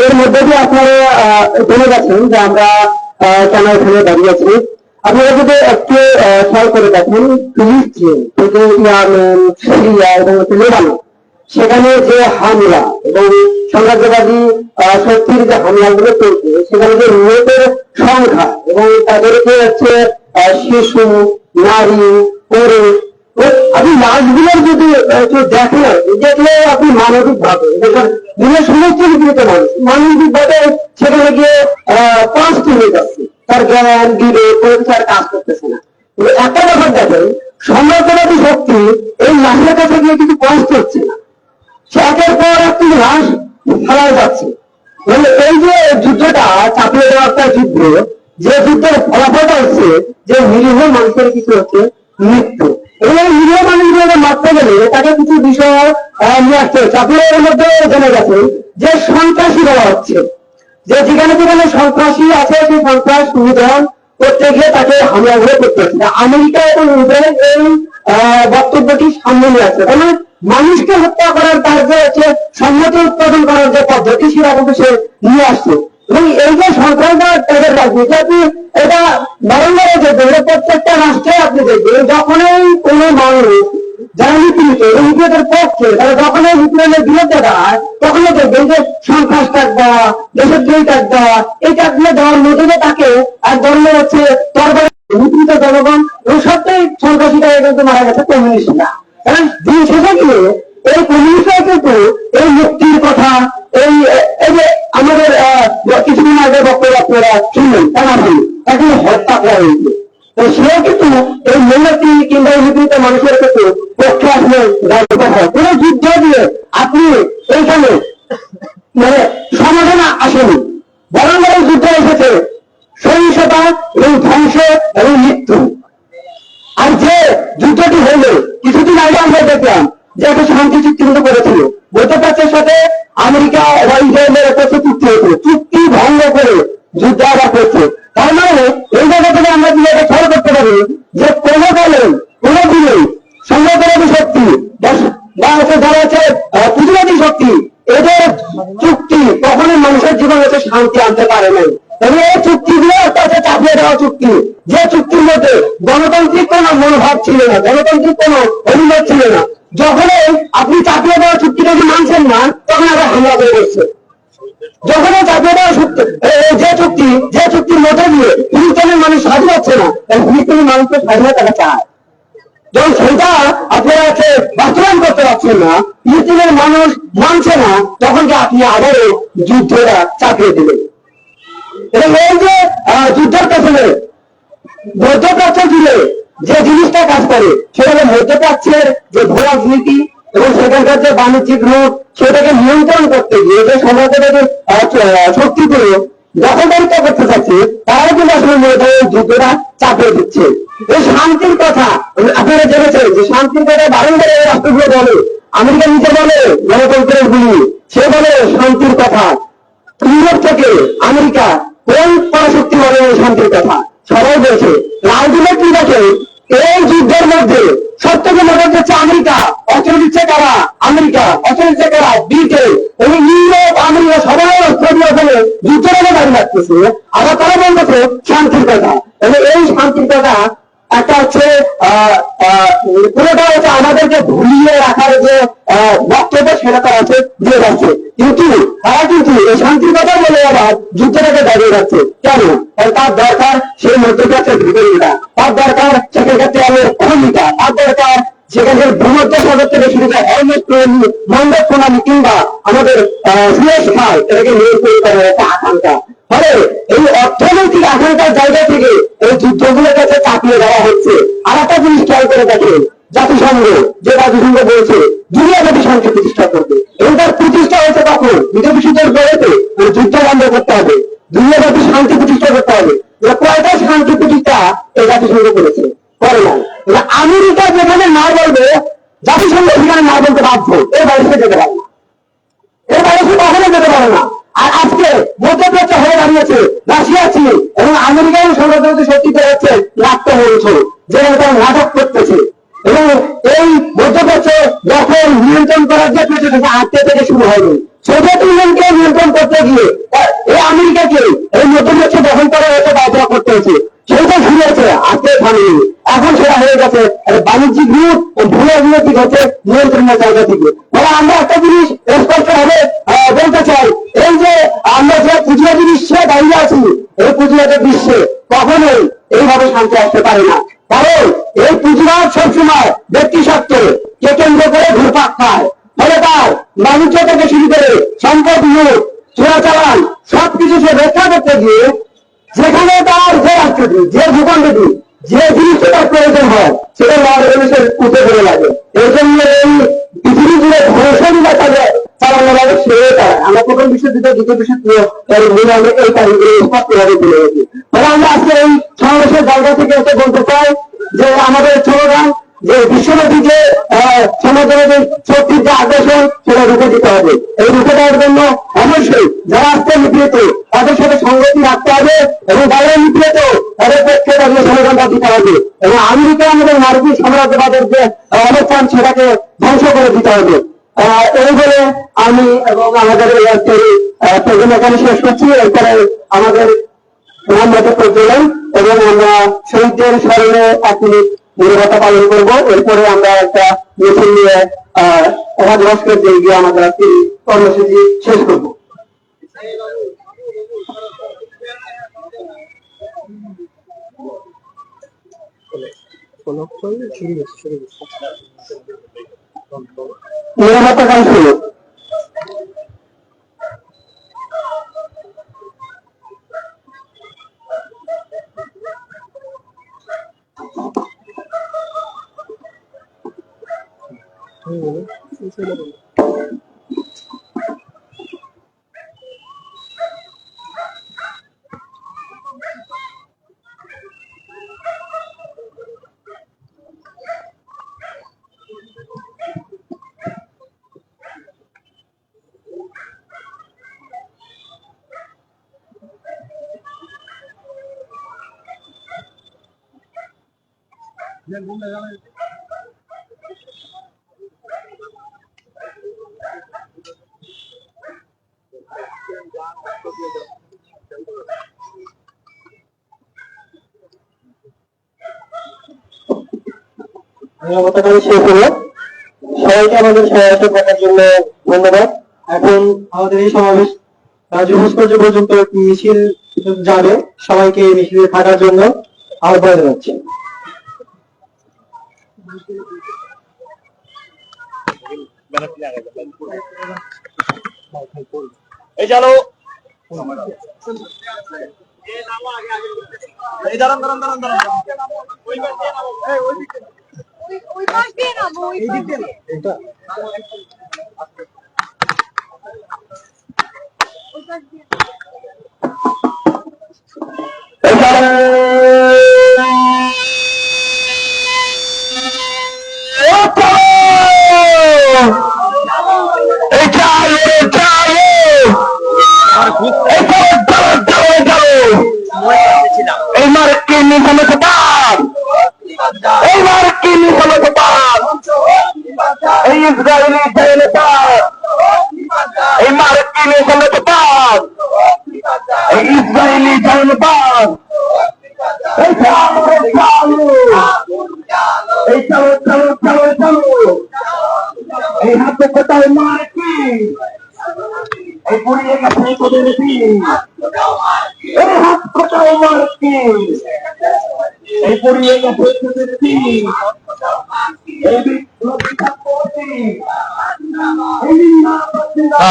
এর মধ্যে দিয়ে আপনারা জেনে গেছেন যে আমরা কেন এখানে দাঁড়িয়ে আছি। আপনারা যদি একটু খেয়াল করে দেখেন, ফিলিস্তিন থেকে ইয়ামেন, সিরিয়া এবং লেবানন, সেখানে যে হামলা এবং সাম্রাজ্যবাদী শক্তির যে হামলাগুলো চলছে, সেখানে যে নিহতের সংখ্যা এবং তাদেরকে হচ্ছে শিশু, নারী, পুরুষ, আপনি লাশগুলোর যদি দেখেন, দেখলে আপনি মানবিক ভাবে দিনের সমস্ত জীবিত মানুষ মানবিক ভাবে সেখানে গিয়ে পাঁচটি হয়ে যাচ্ছে, তার জ্ঞান বিবেক তার কাজ করতেছে না। একটা ব্যাপার দেখেন, সাম্রাজ্যবাদী শক্তি এই লাশের কাছে গিয়ে কিছু কষ্ট হচ্ছে না, সে একের পর একটি লাশ ফেলায় যাচ্ছে। এই যে যুদ্ধটা চাপিয়ে দেওয়া একটা যুদ্ধ, যে যুদ্ধের ফলাফলটা হচ্ছে যে নিরীহ মানুষের কিছু হচ্ছে মৃত্যু, এবং এই নিরীহ মানুষগুলো মারতে গেলে তাকে কিছু বিষয় নিয়ে আসতে হচ্ছে। আপনারা এর মধ্যে জেনে গেছেন যে সন্ত্রাসী বলা হচ্ছে, যে যেখানে যেখানে সন্ত্রাসী আছে সেই সন্ত্রাস নিধন করতে গিয়ে তাকে হামলা করতে হচ্ছে। আমেরিকা এবং ইসরায়েল এই বক্তব্যটি সামনে নিয়ে আসছে, মানে মানুষকে হত্যা করার তার যে হচ্ছে সম্মতি উৎপাদন করার যে পদ্ধতি, সেটা কিন্তু সে নিয়ে আসছে। এবং এই যে সন্ত্রাসবাদ তাদের রাজনীতি, আপনি এটা বারংবার দেখবেন প্রত্যেকটা রাষ্ট্রে আপনি দেখবেন, যখনই কোনো মানুষ যারা নীতিনিত এবং নীতিদের পক্ষে তারা যখনই ইসরায়েলের বিরুদ্ধে দাঁড়ায়, তখনই দেখবেন যে সন্ত্রাস ট্যাগ দেওয়া, দেশদ্রোহী ট্যাগ দেওয়া, এই ট্যাগগুলো দেওয়ার মধ্যে তাকে এক ধরনের হচ্ছে তরবারি নীতিনিত জনগণ এবং সবটাই সন্ত্রাসীরা কিন্তু মারা গেছে কমিউনিস্টরা। কারণ দিন শেষে গিয়ে এই কমিউনিস্টরা কিন্তু এই মুক্তির কথা, এই যে আমাদের কিছুদিন আগে বক্তব্য আপনারা শুনলেন, তারা এখন হত্যা করা হয়েছে। তো সেও কিন্তু এই মেহনতি কিংবা নিপীড়িত মানুষের ক্ষেত্রে পক্ষে আসলে রাজনীতি হয়। কোন যুদ্ধ দিয়ে আপনি এইখানে মানে সমাধান আসেনি, বরং বরং যুদ্ধ এসেছে সহিংসতা এবং ধ্বংস এবং মৃত্যু। আর যে যুদ্ধটি হলো কিছুদিন আগে আমরা দেখলাম যে একটা শান্তি চুক্তি কিন্তু করেছিল মধ্যপ্রাচ্যের সাথে আমেরিকা বা ইসরায়েলের একটা চুক্তি হয়েছিল, চুক্তি ভঙ্গ করে যুদ্ধ আবার করছে। তার মানে এই জায়গা থেকে আমরা কি এটা খেয়াল করতে পারি যে কোনো কালে কোনো দিনে সংঘাতবাদী শক্তি বা হচ্ছে যারা হচ্ছে পুঁজিবাদী শক্তি, এদের চুক্তি কখনোই মানুষের জীবনে হচ্ছে শান্তি আনতে পারে নাই। তবে এই চুক্তিগুলো হচ্ছে চাপিয়ে দেওয়া চুক্তি, যে চুক্তির মধ্যে গণতান্ত্রিক কোন মনোভাব ছিল না, গণতান্ত্রিক কোন অভিমত ছিল না। যখনই আপনি চাপিয়ে দেওয়া চুক্তিটা মানছেন না, তখন আবার হামলা করে বসছে। যখন চাপিয়ে দেওয়া যে চুক্তির মধ্যে দিয়ে ফিলিস্তিনের মানুষ স্বাধীন হচ্ছে না, ফিলিস্তিনের মানুষকে স্বাধীনতা চায়, যখন সেটা আপনারা হচ্ছে বাস্তবায়ন করতে পারছেন না, ফিলিস্তিনের মানুষ মানছে না, তখন কি আপনি আবারও যুদ্ধটা চাপিয়ে দিলেন। এবং এই যে যুদ্ধের পেছনে মধ্যপ্রাচ্য জুড়ে যে জিনিসটা কাজ করে, সেটা হলো মধ্যপ্রাচ্যের যে ভূরাজনীতি এবং সেখানকার যে বাণিজ্যিক রূপ, সেটাকে নিয়ন্ত্রণ করতে গিয়ে যে সমাজবাদী শক্তিগুলো দখলদারিত্ব করতে চাচ্ছে, তারাও কিন্তু আসলে যুদ্ধটা চাপিয়ে দিচ্ছে। এই শান্তির কথা আপনারা জেনেছেন যে শান্তির কথা বারংবার এই রাষ্ট্রগুলো বলে, আমেরিকা নিজে বলে গণতন্ত্রের গুলি, সে বলে শান্তির কথা। ইউরোপ থেকে আমেরিকা কোন পরাশক্তি বলে শান্তির কথা, সবাই বলছে। আলটিমেটলি দেখে এই যুদ্ধের মধ্যে সবথেকে মনে হচ্ছে আমেরিকা, অস্ত্র দিচ্ছে কারা? আমেরিকা। অস্ত্র দিচ্ছে কারা? ব্রিটেন। এবং ইউরোপ, আমেরিকা সবাই অস্ত্র দিয়ে ওখানে যুদ্ধের দাঁড়িয়ে রাখতেছে, আবার তারা বলতেছে শান্তির কথা। এবং এই শান্তির কথা একটা হচ্ছে পুরোটা হচ্ছে আমাদেরকে ভুলিয়ে রাখার যে বক্তব্য, সেটা তারা হচ্ছে দিয়ে যাচ্ছে। কিন্তু তারা কিন্তু এই শান্তির কথা বলে আবার যুদ্ধটাকে দাঁড়িয়ে যাচ্ছে। কেন? তার দরকার সেই মধ্যপ্রাচ্যের ভিতরটা, তার দরকার সেখানকার তেলের খনিটা, তার দরকার সেখানকার ভূমধ্য সাগর থেকে শুরু করে মন্ডপ প্রণালী কিংবা আমাদের সুয়েজ খাল, এটাকে নিয়ন্ত্রণ করার একটা আকাঙ্ক্ষা। ফলে এই অর্থনৈতিক আকাঙ্ক্ষার জায়গা থেকে এই যুদ্ধগুলোর কাছে চাপিয়ে দেওয়া হচ্ছে। আর একটা জিনিস খেয়াল করে দেখেন, জাতিসংঘ বলছে দুনিয়াব্যাপী শান্তি প্রতিষ্ঠা করবে, এবং তার প্রতিষ্ঠা হয়েছে তখন বিদেশিদের বলতে যুদ্ধ বন্ধ করতে হবে, দুনিয়াব্যাপী শান্তি প্রতিষ্ঠা করতে হবে। কয়টা শান্তি প্রতিষ্ঠা এই জাতিসংঘ করেছে? করে না। আমেরিকা যেখানে না বলবে, জাতিসংঘ সেখানে না বলতে বাধ্য, এর বাইরে যেতে পারে না, এর বাইরে কখনো যেতে পারে না। আর আজকে মধ্যপ্রাচ্য হয়ে দাঁড়িয়েছে রাশিয়া, চীন এবং আমেরিকার সর্বদলীয় শক্তিতে হচ্ছে রাখতে হয়েছে, যে তারা নাটক করতেছে। এবং এই মধ্যপ্রাচ্য যখন নিয়ন্ত্রণ করার যে প্রচেষ্টা 8 থেকে শুরু হয়নি, সোভিয়েত ইউনিয়নকে নিয়ন্ত্রণ করতে গিয়ে রাজনৈতিক হচ্ছে নিয়ন্ত্রণের জায়গা থেকে। মানে আমরা একটা জিনিস স্পষ্ট ভাবে বলতে চাই, এই যে আমরা যে পুঁজিবাদী বিশ্বে দাঁড়িয়ে আছি, এই পুঁজিবাদের বিশ্বে কখনোই এইভাবে শান্তি আসতে পারে না। কারণ এই পুঁজিবাদ সবসময় ব্যক্তি স্বার্থকে কেন্দ্র করে ঘুরপাক খায়। ফলে তার বাণিজ্য থেকে শুরু করে সম্পদ লুট, চোরাচালান সবকিছু সে রক্ষা করতে গিয়ে যেখানে তার যে রাষ্ট্রটি, যে ভূখণ্ডটি, যে জিনিসটা তার প্রয়োজন হয় সেটা মানুষের উঠে পড়ে লাগে। এই জন্য এই পৃথিবী জুড়ে ধ্বংসলীলা চালানো লাগে সে তারা। আমরা প্রথম বিশ্বযুদ্ধ, দ্বিতীয় বিশ্বযুদ্ধ আমরা এই তারিখগুলো স্পষ্টভাবে তুলে রেখেছি। ফলে আমরা আজকে এই সমাবেশের জায়গা থেকে এসে বলতে চাই যে আমাদের স্লোগান যে বিশ্বব্যাপী যে সমাজের যে শক্তির যে আগ্রাসন সেটা রুখে দিতে হবে। এই রুখে দেওয়ার জন্য অবশ্যই যারা আজকে নিপীড়িত তাদের সাথে সংগতি রাখতে হবে এবং যারা নিপীড়িত তাদের পক্ষে তাদের সমাধানটা দিতে হবে এবং আমেরিকা আমাদের মার্কিন সাম্রাজ্যবাদের যে অবস্থান সেটাকে ধ্বংস করে দিতে হবে। এই বলে আমি এবং আমাদের প্রোগ্রাম এখানে শেষ করছি। এরপরে আমাদের মোহাম্মদের প্রজ্বলন এবং আমরা শহীদদের স্মরণে 1 মিনিট নিরবতা পালন করব। এরপরে আমরা একটা মিছিল নিয়ে রাজভাস্কর দিয়ে গিয়ে আমাদের একটি কর্মসূচি শেষ করব। নিরবতা গান শুরু। সবাইকে আমাদের সমাবেশে থাকার জন্য ধন্যবাদ। এখন আমাদের এই সমাবেশ রাজু ভাস্কর্য পর্যন্ত মিছিল যাবে, সবাইকে এই মিছিলে থাকার জন্য আহ্বান জানাচ্ছি। এই চলো এই দাঁড়ান দাঁড়ান দাঁড়ান দাঁড়ান ওই পাশ দিয়ে নামো, ওই পাশ দিয়ে এটা ওই পাশ দিয়ে ইসরায়েলি জনপদ এই হাতে কোথায় মার্কি এই পুড়িয়ে গেছে কমিউনিটি এই হাত কোথায় মার্কি এই পুড়িয়ে গেছে কমিউনিটি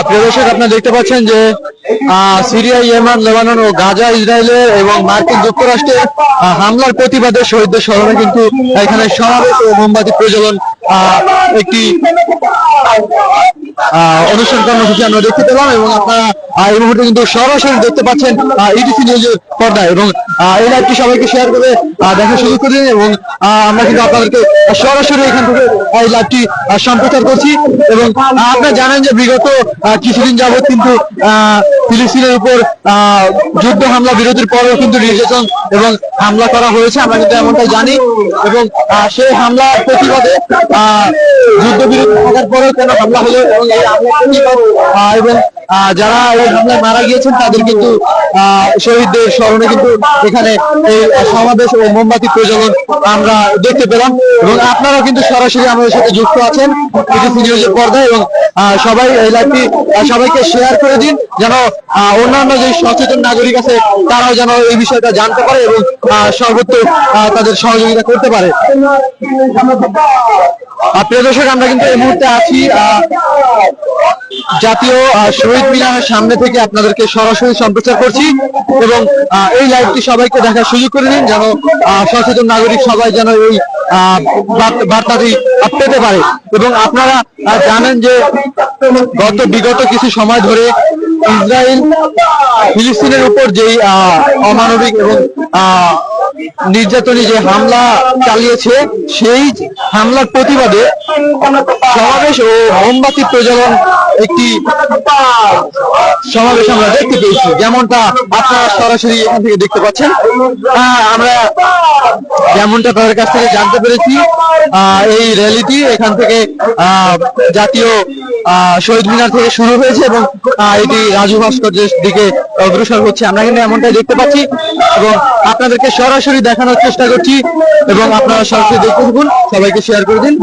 প্রিয় দর্শক, আপনারা দেখতে পাচ্ছেন যে সিরিয়া, ইয়েমেন, লেবানন ও গাজা ইসরায়েলের এবং মার্কিন যুক্তরাষ্ট্রের হামলার প্রতিবাদে শহীদদের স্মরণে কিন্তু এখানে সমাবেশ ও মোমবাতি প্রজ্বলন একটি অনুষ্ঠান কর্মসূচি আমরা দেখতে পেলাম এবং আপনারা এই মুহূর্তে কিন্তু সরাসরি দেখতে পাচ্ছেন ইটিসি নিউজের পর্দায় এবং এই লাইভটি সবাইকে শেয়ার করে দেখার সুযোগ করে দিন এবং আমরা কিন্তু আপনাদেরকে সরাসরি এখান থেকে এই লাইভটি সম্প্রচার করছি। এবং আপনারা জানেন যে বিগত কিছুদিন যাবৎ কিন্তু ফিলিস্তিনের উপর যুদ্ধ হামলা বিরতির পরেও কিন্তু নির্যাতন এবং হামলা করা হয়েছে, আমরা কিন্তু এমনটাই জানি। এবং সেই হামলার প্রতিবাদে যুদ্ধবিরতি থাকার পরেও কেন হামলা হলো এবং এই হামলার প্রতিবাদ এবং যারা এই হামলায় মারা গিয়েছেন তাদের কিন্তু শহীদদের স্মরণে কিন্তু এখানে এই সমাবেশ ও মোমবাতি প্রজ্বলন আমরা দেখতে পেলাম এবং আপনারা কিন্তু সরাসরি আমাদের সাথে যুক্ত আছেন ইটিসি নিউজের পর্দায় এবং সবাই এই লাইভটি সবাইকে শেয়ার করে দিন যেন অন্যান্য যে সচেতন নাগরিক আছে তারাও যেন এই বিষয়টা জানতে পারে এবং সর্বত্র তাদের সহযোগিতা করতে পারে। প্রিয় দর্শক, আমরা কিন্তু এই মুহূর্তে আছি জাতীয় শহীদ মিনারের সামনে থেকে আপনাদেরকে সরাসরি সম্প্রচার করছি এবং এই লাইভটি সবাইকে দেখার সুযোগ করে দিন যেন সচেতন নাগরিক সবাই যেন এই বার্তাটি পেতে পারে। এবং আপনারা জানেন যে বিগত কিছু সময় ধরে ইসরায়েল ফিলিস্তিনের উপর যেই অমানবিক এবং নির্যাতনী যে হামলা চালিয়েছে সেই হামলার প্রতিবাদে সমাবেশ ও মোমবাতি প্রজ্বলন একটি সমাবেশ আমরা দেখতে পেয়েছি, যেমনটা আপনারা সরাসরি এখান থেকে দেখতে পাচ্ছেন। আমরা যেমনটা তাদের কাছ থেকে জানতে পেরেছি এই র্যালিটি এখান থেকে জাতীয় শহীদ মিনার থেকে শুরু হয়েছে এবং এটি রাজু ভাস্কর্যের দিকে অগ্রসর হচ্ছে। আমরা কিন্তু এমনটাই দেখতে পাচ্ছি এবং আপনাদেরকে সরাসরি দেখানোর চেষ্টা করছি এবং আপনারা সরাসরি দেখতে থাকুন, সবাইকে শেয়ার করে দিন।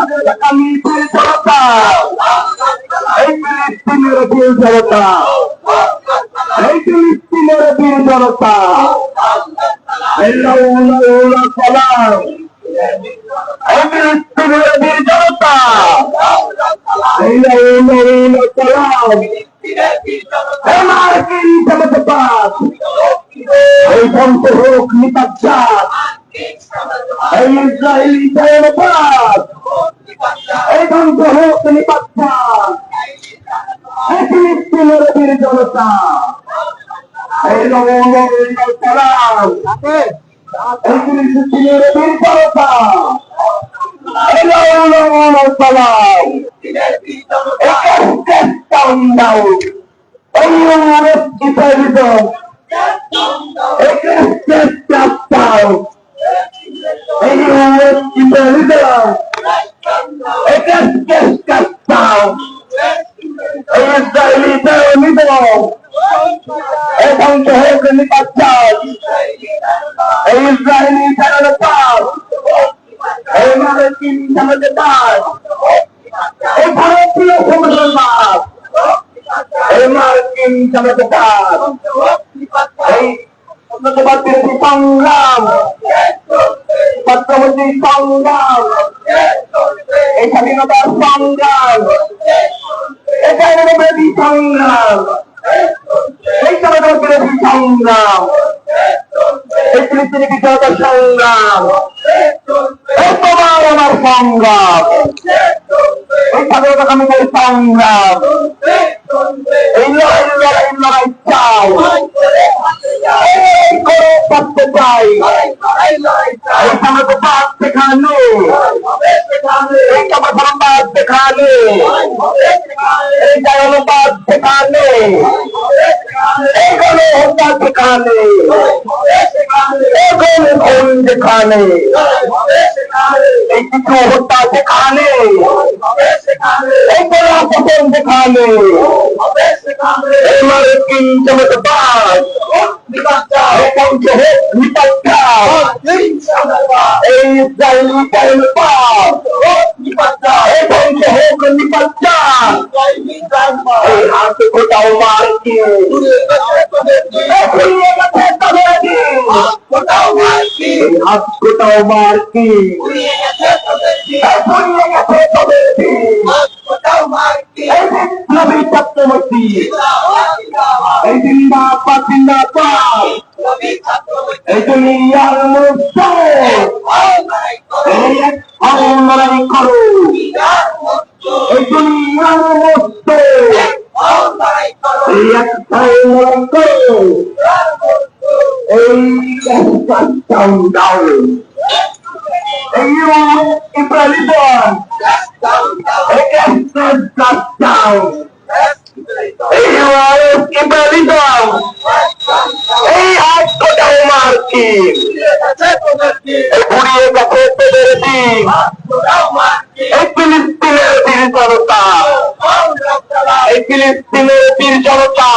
ফিলিস্তিনের বীর জনতা,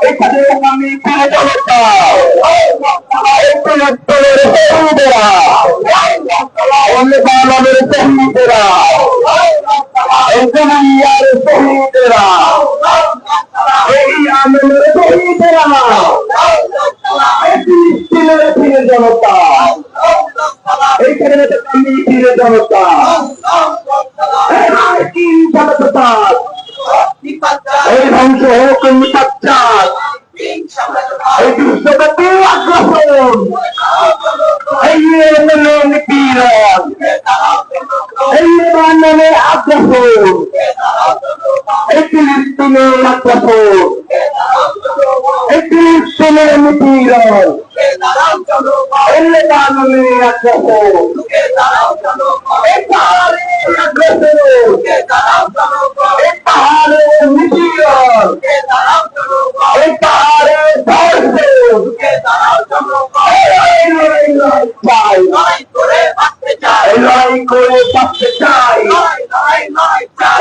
এখানে আমি বীর জনতা, ফিলিস্তিনের শহীদেরা, লেবাননের শহীদেরা, সিরিয়ার শহীদেরা, এই আমেনের শহীদেরা, ফিলিস্তিনের বীর জনতা, এইখানে আমি বীর জনতা, কি জনতা, এই ধ্বংস হোক নিপাচ্চার, এই বিশ্বব্যাপী আগ্রাসন, এই ইয়েমেনের নিপীড়ন, এই লেবাননের আগ্রাসন, এই ফিলিস্তিনের আগ্রাসন, এই ফিলিস্তিনের নিপীড়ন, এই লেবাননের আগ্রাসন, এই পাহাড়ের আগ্রাসন, এই পাহাড়ের নিপীড়ন, এই পাহাড়ের ধর্ষণ, এই লড়াই করে বাঁচতে চাই,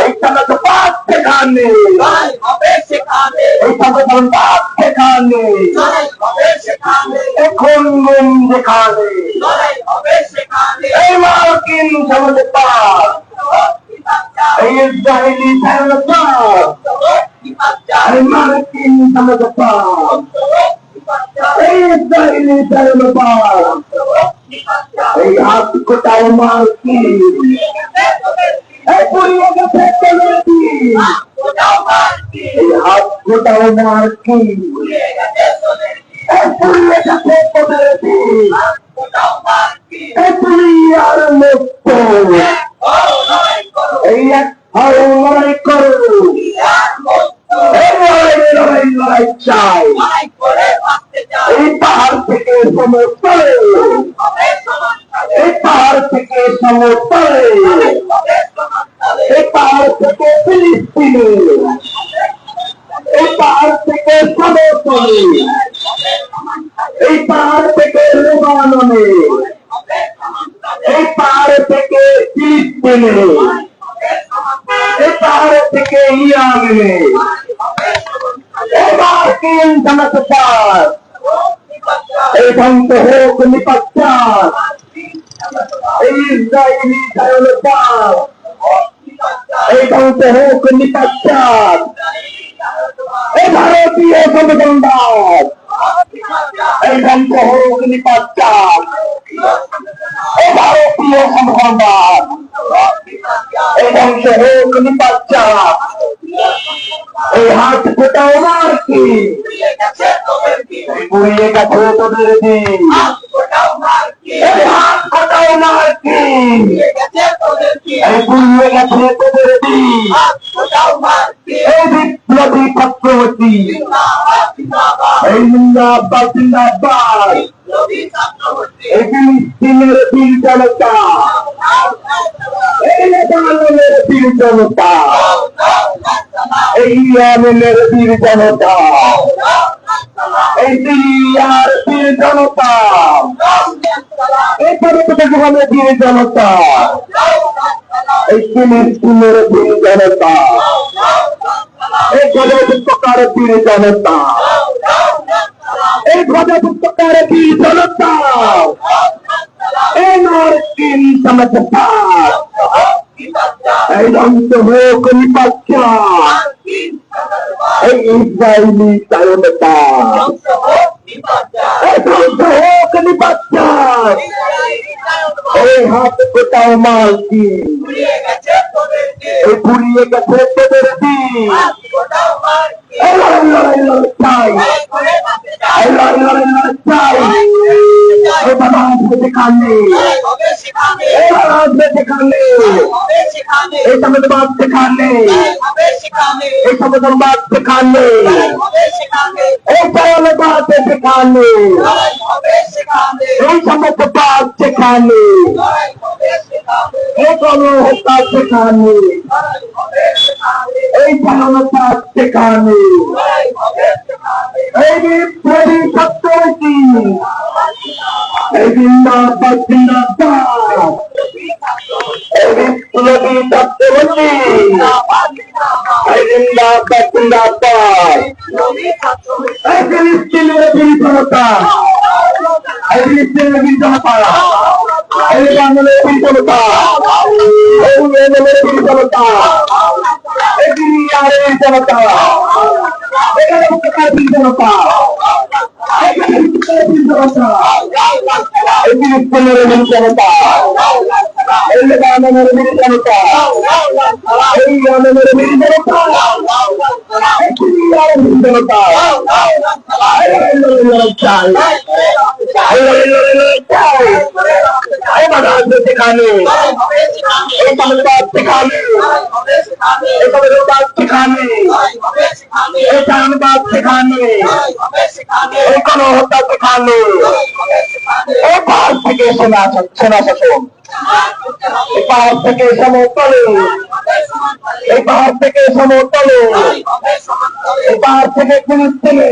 এইখানে তো পাঁচ সেখানে, এইখানে তো পাঁচ সেখানে, এখন গুম যেখানে, এই মার্কিন সমঝোতার, এই ইসরায়েলি সমঝোতার, এই মার্কিন সমঝোতার, এই ইসরায়েলি সমঝোতার, এই হাত কোটাও মার্কিন, এই পুড়িয়ে গেছে তেলেটি, এই হাত কোটাও মার্কিন, এই পুড়িয়ে গেছে তেলেটি, এই পুড়িয়ার মুক্ত, এই এক লড়াই করো, এই লড়াই চাই, এই পাহাড় থেকে সমতলে, এই পাহাড় থেকে সমতলে, এই পাহাড় থেকে ফিলিস্তিনে, এই পাহাড় থেকে সমতলে, এই পাহাড় থেকে লেবাননে, এই পাহাড় থেকে ফিলিস্তিনে, এই পাহাড় থেকে ইরানে, এই মার্কিন সমঝোতার, এই ধ্বংস হোক নিপাচ্চার, এই ইসরায়েলি সহায়তার, এই ধ্বংস হোক নিপাচ্চার, এই ভারতীয় সংবিধান, এই ধ্বংস হোক নিপাচ্চার, এই ভারতীয় সংবিধান, এই ধ্বংস হোক নিপাচ্চার, এই হাত ফোটাও মার্কিন, পুড়িয়ে গেছে তোদের দিন, এই হাত ফোটাও মার্কিন, এই পুড়িয়ে গেছে তোদের দিন, এই বিপ্লবী চক্রবর্তী, এই জিন্দাবাদ জিন্দাবাদ, এই ফিলিস্তিনের বীর জনতা, এই লেবাননের বীর জনতা, এই ইয়েমেনের বীর জনতা, এই সিরিয়ার বীর জনতা, এই পরবর্তীকালে বীর জনতা, এই ফিলিস্তিনের বীর জনতা, এই গণতন্ত্রকার বীর জনতা, এই গণতন্ত্রকার বীর জনতা, এই মার্কিন সমঝোতার, এই ধ্বংস হোক নিপাচ্চার, এই ইসরায়েলি সহায়তার, এই ধ্বংস হোক নিপাচ্চার, এই হাত কোটাও মার্কিন, এই পুড়িয়ে গেছে তোদের দিন, এই লড়াই চাই, এই লড়াই চাই, এই বাংলাদেশ সেখানে, এই বাংলাদেশ সেখানে, এই সমাজবাদ সেখানে, এই সমাজবাদ সেখানে, এই চালবাদ সেখানে, এই সমাজবাদ সেখানে, এই গণহত্যা সেখানে, এই চালবাদ সেখানে, এই বিপ্লবী চক্রবর্তী, এই জিন্দাবাদ জিন্দাবাদ, এই বিপ্লবী চক্রবর্তী, এই এই ফিলিস্তিনের বীর জনতা, এই ফিলিস্তিনের বীর জনতা, এই বাংলার বীর জনতা, এই মেয়েদের বীর জনতা, এই সিরিয়ার বীর জনতা, এখানে বীর জনতা, এখানে বীর জনতা, এই ফিলিস্তিনের বীর জনতা, এই লেবাননের বীর জনতা, এই ইয়েমেনের বীর জনতা, এই সিরিয়ার বীর জনতা, সেখানে এই বাংলাদেশ সেখানে এই বাংলাদেশ সেখানে এই জানবাদ সেখানে এই কোন হত্যা সেখানে এই পাহাড় থেকে সোনা শাসন, এই পাহাড় থেকে সমতলে, এই পাহাড় থেকে সমতলে, এই পাহাড় থেকে ফিলিস্তিনে,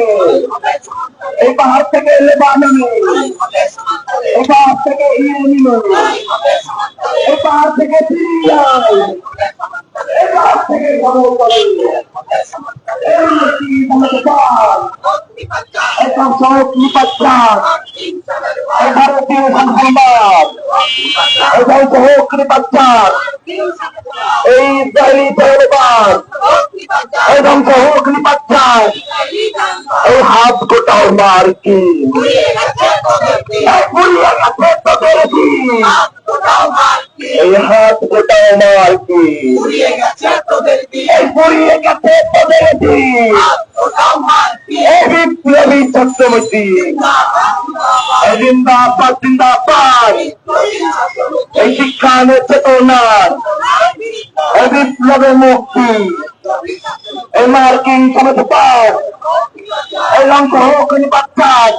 এই পাহাড় থেকে লেবাননে, এই পাহাড় থেকে ইয়েমেনে, এই পাহাড় থেকে সিরিয়ায়, এই পাহাড় থেকে সমতলে, এই ভারতীয় সংবাদ, এই ইসরায়েলি ধর্মবাদ, এই ধ্বংস হোক নিপাচ্ছার, এই হাত গোটাও মার্কি, এই হাত গোটাও মার্কি, এই পুড়িয়ে গেছে তোদের দিন, এই বিপ্লবী চক্রবর্তী, এই জিন্দাবাদ জিন্দাবাদ, এই শিক্ষানের চেতনা, এই বিপ্লবের মুক্তি, এই মার্কিন সমঝোতার, এই ধ্বংস হোক নিপাচ্ছার,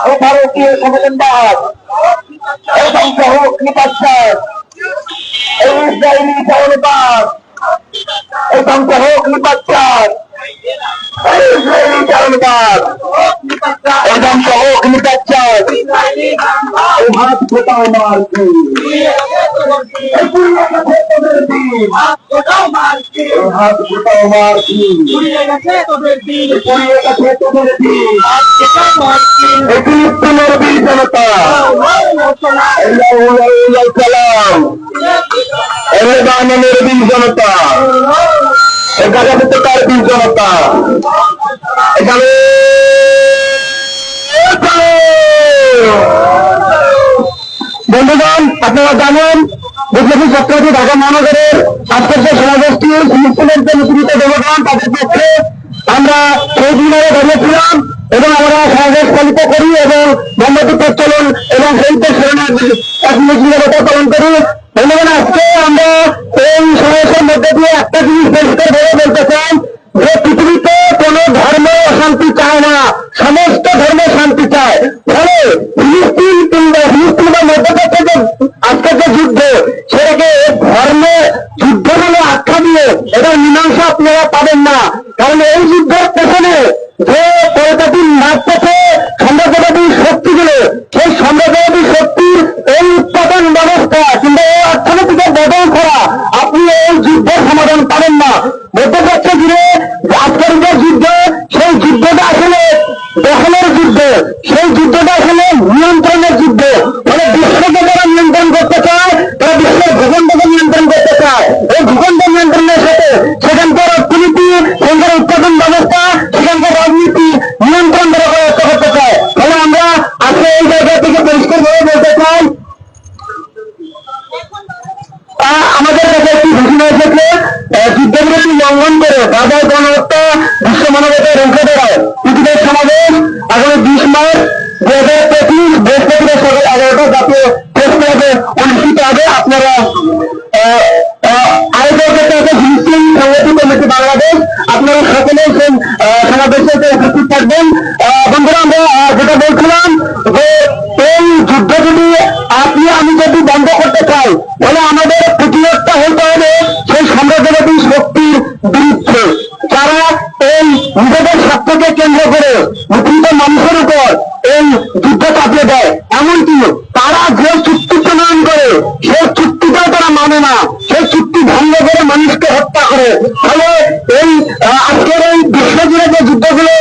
এই ভারতীয় সংবিধানবাদ, এই ধ্বংস হোক নিপাচ্ছার, এই ইসরায়েলি ধর্মবাদ, এই ধ্বংস হোক নিপাচ্ছার, এই ইসরায়েলি ধর্মবাদ, এই ধ্বংস হোক নিপাচ্ছার, এই হাত গোটাও মার্কি, এই পুড়িয়ে গেছে তোদের দিন, এই হাত গোটাও মার্কি, পুড়িয়ে গেছে তোদের দিন, এই ফিলিস্তিনের বীর জনতা, সালাম, এই লেবাননের বীর জনতা, এই গাজার বীর জনতা, এখানে বন্ধুগণ, আপনারা জানেন বিপ্লবী চক্রবর্তী ঢাকা মহানগরের আজকের যে সমাবেশটি ফিলিস্তিনের যে নিপীড়িত জনগণ তাদের পক্ষে আমরা সেই দিনে দাঁড়িয়েছিলাম এবং আমরা সমাবেশ পালিত করি এবং মোমবাতি প্রচলন এবং শহীদদের স্মরণে এক মিনিট পালন করি। ধন্যবাদ। আজকে আমরা এই সমাবেশের মধ্যে দিয়ে একটা জিনিস পরিষ্কার ভাবে বলতে চাই যে পৃথিবীতে কোন ধর্ম অশান্তি চায় না, সমস্ত ধর্ম শান্তি চায়। ফলে ফিলিস্তিন বা মধ্যপ্রাচ্যের যে আজকের যে যুদ্ধ সেটাকে ধর্মের যুদ্ধ বলে আখ্যা দিয়ে এটা মীমাংসা আপনারা পাবেন না। কারণ এই যুদ্ধের পেছনে যে পরিপাটির মাঝপথে সাম্রাজ্যবাদী শক্তিগুলো, সেই সাম্রাজ্যবাদী শক্তির এই উৎপাদন ব্যবস্থা কিংবা এই অর্থনৈতিক বদল করা আপনি এই যুদ্ধের সমাধান পাবেন না। মধ্যপ্রাচ্য জুড়ে আজকের যে যুদ্ধ, সেই যুদ্ধটা আসলে দখলের যুদ্ধ, সেই যুদ্ধটা আসলে নিয়ন্ত্রণের যুদ্ধ। মানে বিশ্বকে যারা নিয়ন্ত্রণ করতে চায় তারা বিশ্বের ভূখণ্ডকে নিয়ন্ত্রণ করতে চায়। এই ভূখণ্ড নিয়ন্ত্রণের সাথে সেখানকার অর্থনীতি, সেখানকার উৎপাদন ব্যবস্থা, সেখানকার রাজনীতি নিয়ন্ত্রণ করা ব্যবস্থা করতে চায়। ফলে আমরা আজকে এই জায়গা থেকে পরিষ্কারভাবে বলতে চাই, আমাদের কাছে একটি ঘোষণা এসেছে যুদ্ধবিরতি লঙ্ঘন করে গাজায় গণহত্যা বিশ্ব মানবতার রুখে দাঁড়ায় পৃথিবীর সমাবেশ আগামী 20 মার্চ 2025 বৃহস্পতিবার সকাল 11টা জাতীয় প্রেস ক্লাবে অনুষ্ঠিত হবে। আপনারা আয়োজক আছে ফিলিস্তিন সংহতি কমিটি বাংলাদেশ, আপনারা সকলে সমাবেশে উপস্থিত থাকবেন। বন্ধুরা, আমরা যেটা বলছিলাম যে এই যুদ্ধ যদি আমি যদি বন্ধ করতে চাই তাহলে আমাদের প্রতিরোধটা হতে হবে সেই সাম্রাজ্যবাদী শক্তির বিরুদ্ধে, যারা এই নিজেদের স্বার্থকে কেন্দ্র করে মুসলিম মানুষের উপর এই যুদ্ধ চাপিয়ে দেয়। এমনকি তারা যে চুক্তি প্রণয়ন করে সেই চুক্তিটাও তারা মানে না, সেই চুক্তি ভঙ্গ করে মানুষকে হত্যা করে। ফলে এই আজকের এই বিশ্বজুড়ে যে যুদ্ধগুলো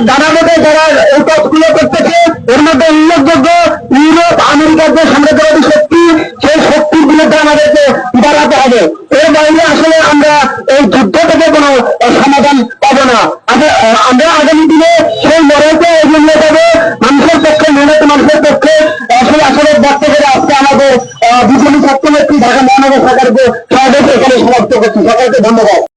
দাঁড়াবে যারা এই কাজগুলো করতেছে এর মধ্যে উল্লেখযোগ্য ইউরোপ আমেরিকার যে সাম্রাজ্যবাদী শক্তি সেই শক্তির বিরুদ্ধে আমাদেরকে দাঁড়াতে হবে। এর বাইরে আসলে আমরা এই যুদ্ধ থেকে কোনো সমাধান পাবো না। আমরা আগামী দিনে সেই লড়াইতে এগিয়ে নিয়ে যাবো মানুষের পক্ষে, মেহনত মানুষের পক্ষে। আসলে ব্যক্ত করে আজকে আমাদের বিজেপি ছাত্র নেত্রী ঢাকা মহানগর সরকারকে সমাবেশ এখানে সমাপ্ত করছি। সকলকে ধন্যবাদ।